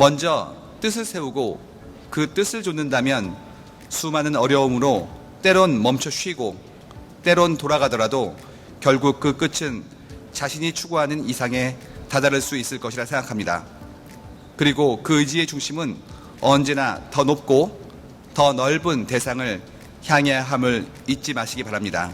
먼저 뜻을 세우고 그 뜻을 좇는다면 수많은 어려움으로 때론 멈춰 쉬고 때론 돌아가더라도 결국 그 끝은 자신이 추구하는 이상에 다다를 수 있을 것이라 생각합니다. 그리고 그 의지의 중심은 언제나 더 높고 더 넓은 대상을 향해야 함을 잊지 마시기 바랍니다.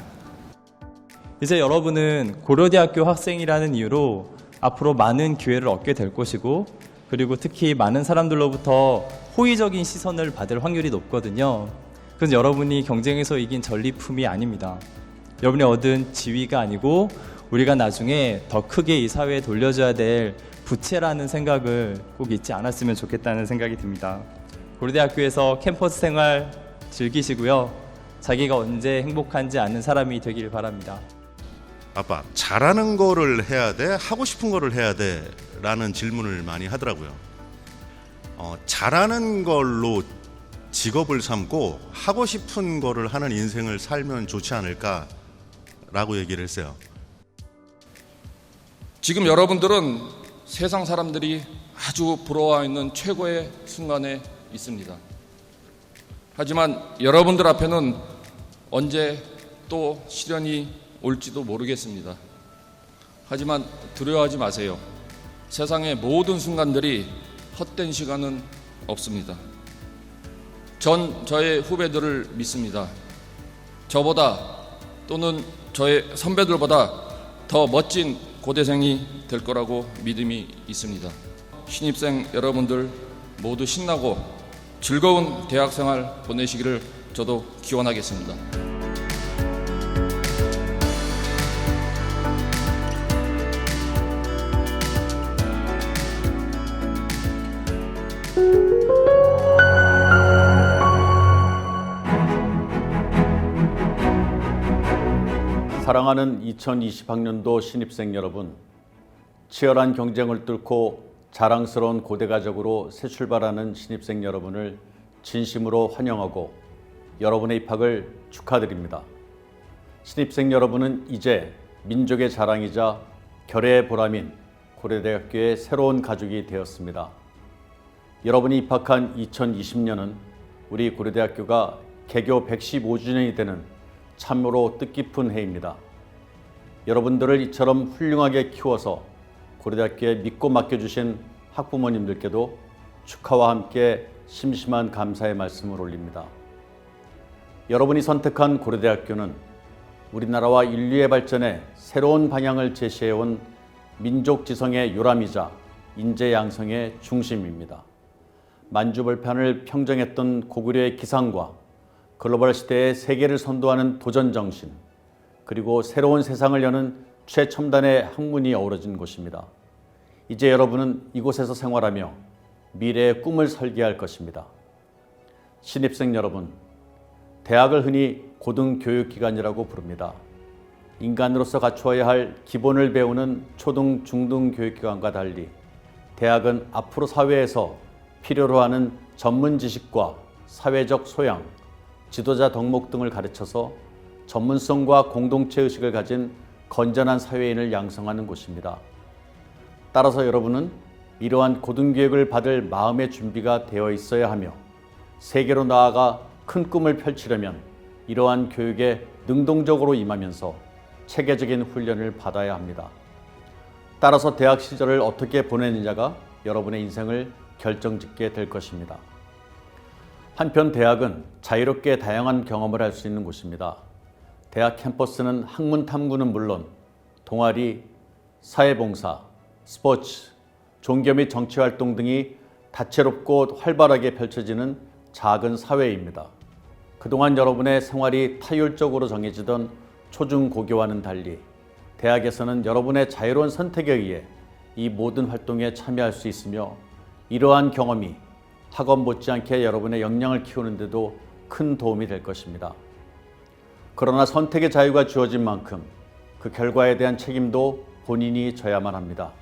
이제 여러분은 고려대학교 학생이라는 이유로 앞으로 많은 기회를 얻게 될 것이고, 그리고 특히 많은 사람들로부터 호의적인 시선을 받을 확률이 높거든요. 그건 여러분이 경쟁에서 이긴 전리품이 아닙니다. 여러분이 얻은 지위가 아니고 우리가 나중에 더 크게 이 사회에 돌려줘야 될 부채라는 생각을 꼭 잊지 않았으면 좋겠다는 생각이 듭니다. 고려대학교에서 캠퍼스 생활 즐기시고요. 자기가 언제 행복한지 아는 사람이 되길 바랍니다. 아빠, 잘하는 거를 해야 돼? 하고 싶은 거를 해야 돼? 라는 질문을 많이 하더라고요. 잘하는 걸로 직업을 삼고 하고 싶은 거를 하는 인생을 살면 좋지 않을까라고 얘기를 했어요. 지금 여러분들은 세상 사람들이 아주 부러워하는 최고의 순간에 있습니다. 하지만 여러분들 앞에는 언제 또 시련이 올지도 모르겠습니다. 하지만 두려워하지 마세요. 세상의 모든 순간들이 헛된 시간은 없습니다. 전 저의 후배들을 믿습니다. 저보다 또는 저의 선배들보다 더 멋진 고대생이 될 거라고 믿음이 있습니다. 신입생 여러분들 모두 신나고 즐거운 대학생활 보내시기를 저도 기원하겠습니다. 사랑하는 2020학년도 신입생 여러분, 치열한 경쟁을 뚫고 자랑스러운 고대가족으로 새 출발하는 신입생 여러분을 진심으로 환영하고 여러분의 입학을 축하드립니다. 신입생 여러분은 이제 민족의 자랑이자 결의의 보람인 고려대학교의 새로운 가족이 되었습니다. 여러분이 입학한 2020년은 우리 고려대학교가 개교 115주년이 되는 참으로 뜻깊은 해입니다. 여러분들을 이처럼 훌륭하게 키워서 고려대학교에 믿고 맡겨주신 학부모님들께도 축하와 함께 심심한 감사의 말씀을 올립니다. 여러분이 선택한 고려대학교는 우리나라와 인류의 발전에 새로운 방향을 제시해온 민족지성의 요람이자 인재 양성의 중심입니다. 만주벌판을 평정했던 고구려의 기상과 글로벌 시대의 세계를 선도하는 도전 정신, 그리고 새로운 세상을 여는 최첨단의 학문이 어우러진 곳입니다. 이제 여러분은 이곳에서 생활하며 미래의 꿈을 설계할 것입니다. 신입생 여러분, 대학을 흔히 고등교육기관이라고 부릅니다. 인간으로서 갖추어야 할 기본을 배우는 초등, 중등 교육기관과 달리 대학은 앞으로 사회에서 필요로 하는 전문 지식과 사회적 소양, 지도자 덕목 등을 가르쳐서 전문성과 공동체 의식을 가진 건전한 사회인을 양성하는 곳입니다. 따라서 여러분은 이러한 고등교육을 받을 마음의 준비가 되어 있어야 하며 세계로 나아가 큰 꿈을 펼치려면 이러한 교육에 능동적으로 임하면서 체계적인 훈련을 받아야 합니다. 따라서 대학 시절을 어떻게 보내느냐가 여러분의 인생을 결정짓게 될 것입니다. 한편 대학은 자유롭게 다양한 경험을 할 수 있는 곳입니다. 대학 캠퍼스는 학문 탐구는 물론 동아리, 사회봉사, 스포츠, 종교 및 정치활동 등이 다채롭고 활발하게 펼쳐지는 작은 사회입니다. 그동안 여러분의 생활이 타율적으로 정해지던 초중고교와는 달리 대학에서는 여러분의 자유로운 선택에 의해 이 모든 활동에 참여할 수 있으며 이러한 경험이 학원 못지않게 여러분의 역량을 키우는 데도 큰 도움이 될 것입니다. 그러나 선택의 자유가 주어진 만큼 그 결과에 대한 책임도 본인이 져야만 합니다.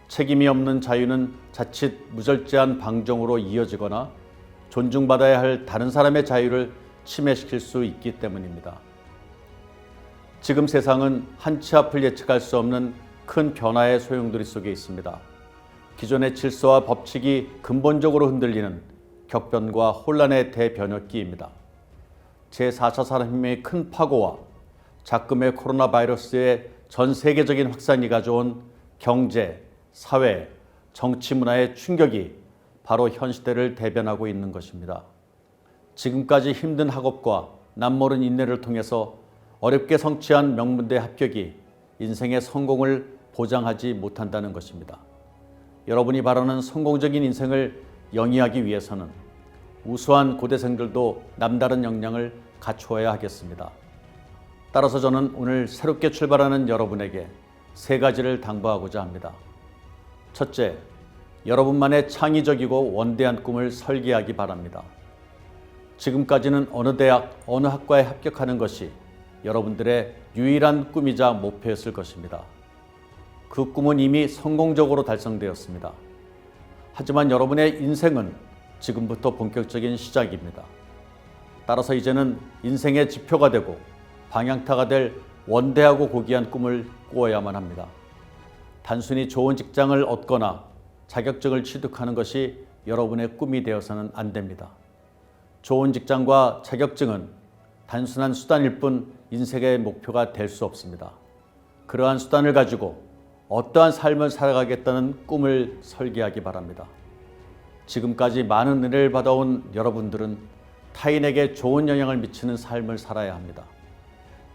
책임이 없는 자유는 자칫 무절제한 방종으로 이어지거나 존중받아야 할 다른 사람의 자유를 침해시킬 수 있기 때문입니다. 지금 세상은 한치 앞을 예측할 수 없는 큰 변화의 소용돌이 속에 있습니다. 기존의 질서와 법칙이 근본적으로 흔들리는 격변과 혼란의 대변혁기입니다. 제4차 산업혁명의 큰 파고와 작금의 코로나 바이러스의 전 세계적인 확산이 가져온 경제, 사회, 정치 문화의 충격이 바로 현 시대를 대변하고 있는 것입니다. 지금까지 힘든 학업과 남모른 인내를 통해서 어렵게 성취한 명문대 합격이 인생의 성공을 보장하지 못한다는 것입니다. 여러분이 바라는 성공적인 인생을 영위하기 위해서는 우수한 고대생들도 남다른 역량을 갖추어야 하겠습니다. 따라서 저는 오늘 새롭게 출발하는 여러분에게 세 가지를 당부하고자 합니다. 첫째, 여러분만의 창의적이고 원대한 꿈을 설계하기 바랍니다. 지금까지는 어느 대학, 어느 학과에 합격하는 것이 여러분들의 유일한 꿈이자 목표였을 것입니다. 그 꿈은 이미 성공적으로 달성되었습니다. 하지만 여러분의 인생은 지금부터 본격적인 시작입니다. 따라서 이제는 인생의 지표가 되고 방향타가 될 원대하고 고귀한 꿈을 꾸어야만 합니다. 단순히 좋은 직장을 얻거나 자격증을 취득하는 것이 여러분의 꿈이 되어서는 안 됩니다. 좋은 직장과 자격증은 단순한 수단일 뿐 인생의 목표가 될 수 없습니다. 그러한 수단을 가지고 어떠한 삶을 살아가겠다는 꿈을 설계하기 바랍니다. 지금까지 많은 은혜를 받아온 여러분들은 타인에게 좋은 영향을 미치는 삶을 살아야 합니다.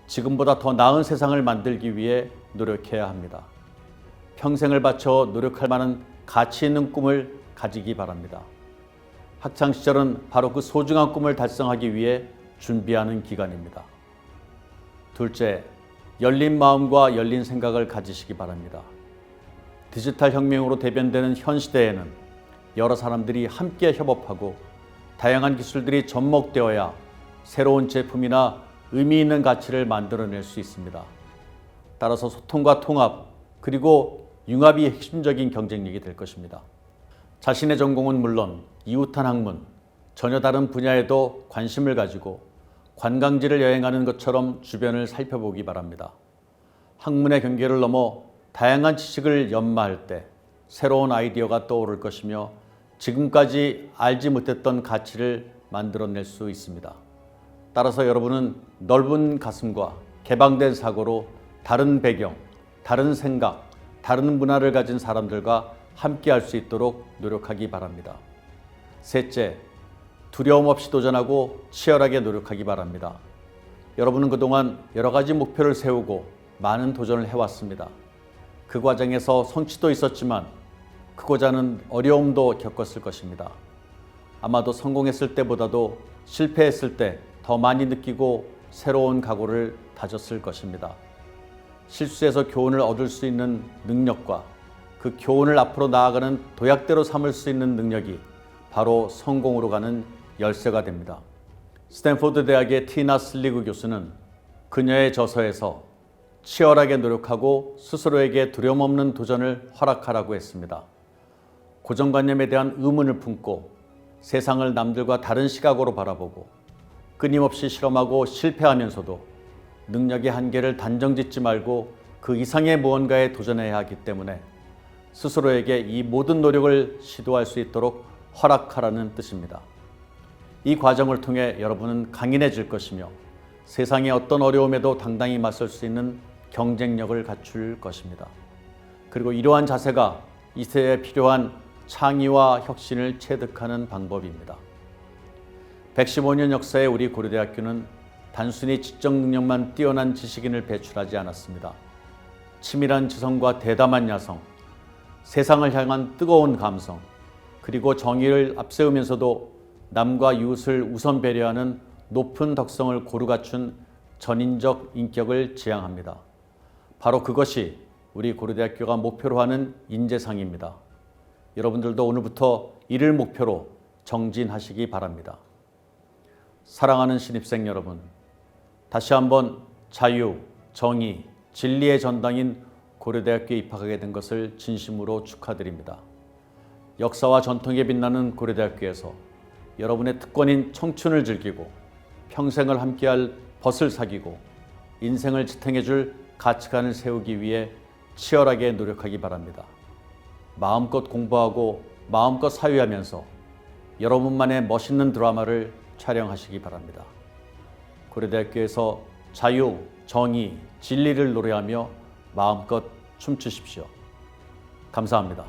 지금보다 더 나은 세상을 만들기 위해 노력해야 합니다. 평생을 바쳐 노력할 만한 가치 있는 꿈을 가지기 바랍니다. 학창시절은 바로 그 소중한 꿈을 달성하기 위해 준비하는 기간입니다. 둘째, 열린 마음과 열린 생각을 가지시기 바랍니다. 디지털 혁명으로 대변되는 현 시대에는 여러 사람들이 함께 협업하고 다양한 기술들이 접목되어야 새로운 제품이나 의미 있는 가치를 만들어낼 수 있습니다. 따라서 소통과 통합, 그리고 융합이 핵심적인 경쟁력이 될 것입니다. 자신의 전공은 물론 이웃한 학문, 전혀 다른 분야에도 관심을 가지고 관광지를 여행하는 것처럼 주변을 살펴보기 바랍니다. 학문의 경계를 넘어 다양한 지식을 연마할 때 새로운 아이디어가 떠오를 것이며 지금까지 알지 못했던 가치를 만들어낼 수 있습니다. 따라서 여러분은 넓은 가슴과 개방된 사고로 다른 배경, 다른 생각, 다른 문화를 가진 사람들과 함께 할 수 있도록 노력하기 바랍니다. 셋째, 두려움 없이 도전하고 치열하게 노력하기 바랍니다. 여러분은 그동안 여러 가지 목표를 세우고 많은 도전을 해왔습니다. 그 과정에서 성취도 있었지만 크고자 하는 어려움도 겪었을 것입니다. 아마도 성공했을 때보다도 실패했을 때 더 많이 느끼고 새로운 각오를 다졌을 것입니다. 실수에서 교훈을 얻을 수 있는 능력과 그 교훈을 앞으로 나아가는 도약대로 삼을 수 있는 능력이 바로 성공으로 가는 열쇠가 됩니다. 스탠포드 대학의 티나 슬리그 교수는 그녀의 저서에서 치열하게 노력하고 스스로에게 두려움 없는 도전을 허락하라고 했습니다. 고정관념에 대한 의문을 품고 세상을 남들과 다른 시각으로 바라보고 끊임없이 실험하고 실패하면서도 능력의 한계를 단정짓지 말고 그 이상의 무언가에 도전해야 하기 때문에 스스로에게 이 모든 노력을 시도할 수 있도록 허락하라는 뜻입니다. 이 과정을 통해 여러분은 강인해질 것이며 세상의 어떤 어려움에도 당당히 맞설 수 있는 경쟁력을 갖출 것입니다. 그리고 이러한 자세가 이 시대에 필요한 창의와 혁신을 체득하는 방법입니다. 115년 역사의 우리 고려대학교는 단순히 지적 능력만 뛰어난 지식인을 배출하지 않았습니다. 치밀한 지성과 대담한 야성, 세상을 향한 뜨거운 감성, 그리고 정의를 앞세우면서도 남과 이웃을 우선 배려하는 높은 덕성을 고루 갖춘 전인적 인격을 지향합니다. 바로 그것이 우리 고려대학교가 목표로 하는 인재상입니다. 여러분들도 오늘부터 이를 목표로 정진하시기 바랍니다. 사랑하는 신입생 여러분, 다시 한번 자유, 정의, 진리의 전당인 고려대학교에 입학하게 된 것을 진심으로 축하드립니다. 역사와 전통에 빛나는 고려대학교에서 여러분의 특권인 청춘을 즐기고 평생을 함께할 벗을 사귀고 인생을 지탱해줄 가치관을 세우기 위해 치열하게 노력하기 바랍니다. 마음껏 공부하고 마음껏 사유하면서 여러분만의 멋있는 드라마를 촬영하시기 바랍니다. 고려대학교에서 자유, 정의, 진리를 노래하며 마음껏 춤추십시오. 감사합니다.